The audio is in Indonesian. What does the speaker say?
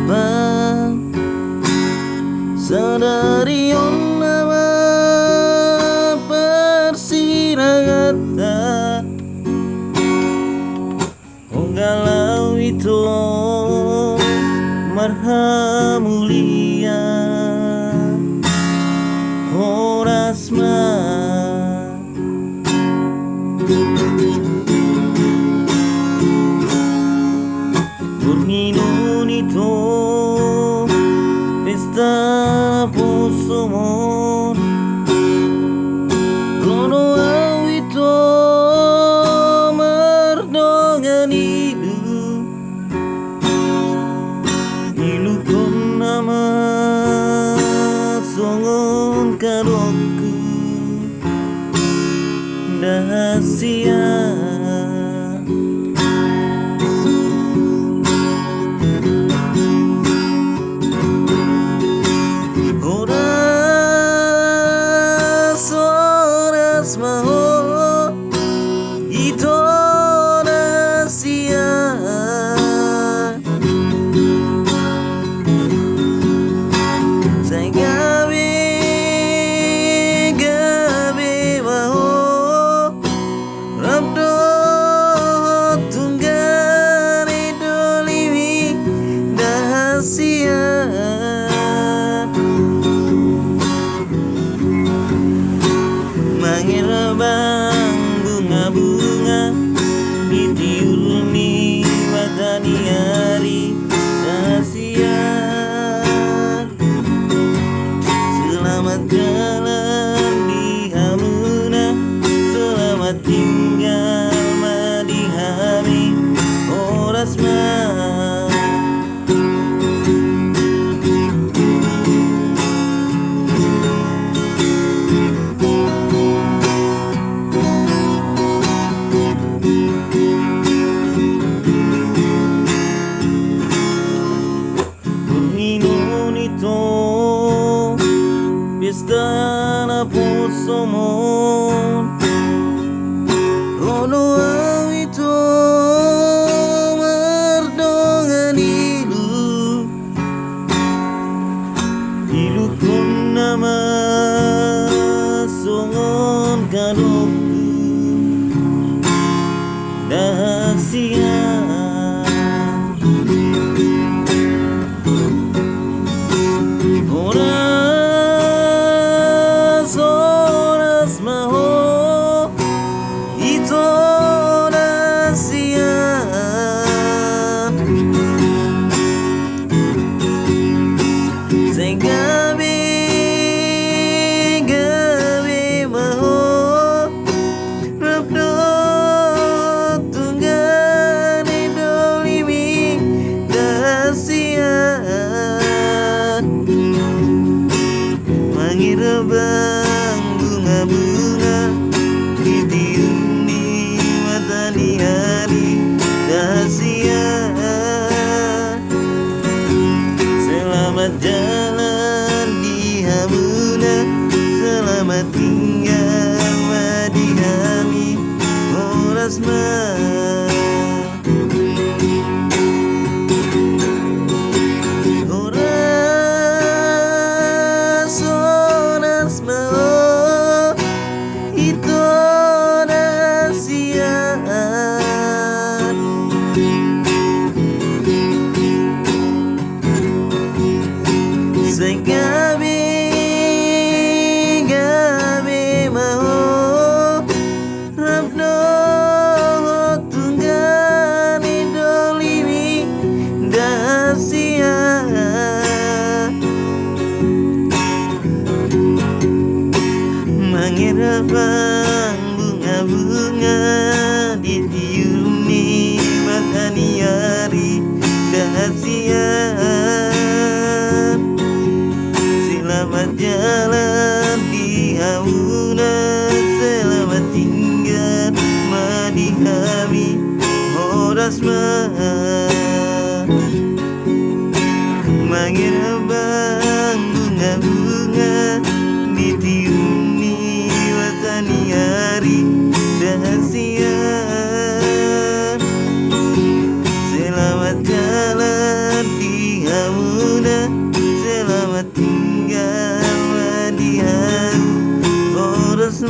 bang sadari nama persiragata Onggalau itu marha mulia Horasma Burninun itu pesta posomon Kono awito mardongan ilukon nama songon karoku dahasia Mengirbang bunga-bunga ditiuni matahari hari rahasia Selamat jalan di Hamuna Selamat tinggal Madihami Horasma Pesta posomon Ono awito mardongan ilukon nama songon karoku dahasia Mengirbang bunga-bunga ditiuni matahari hari rahasia Selamat jalan di Hamuna Selamat tinggal Madihami Horasma Gabi maho Rabno tunggan idolimi dahasia Mengirbang bunga-bunga ditiuni matahari hari dahasia Selamat jalan di Hamuna Selamat tinggal Madihami Horasma Mengirbang bunga-bunga ditiuni matahari hari dahasia Selamat jalan di Auna selamat tinggal Wadiharu Borosman.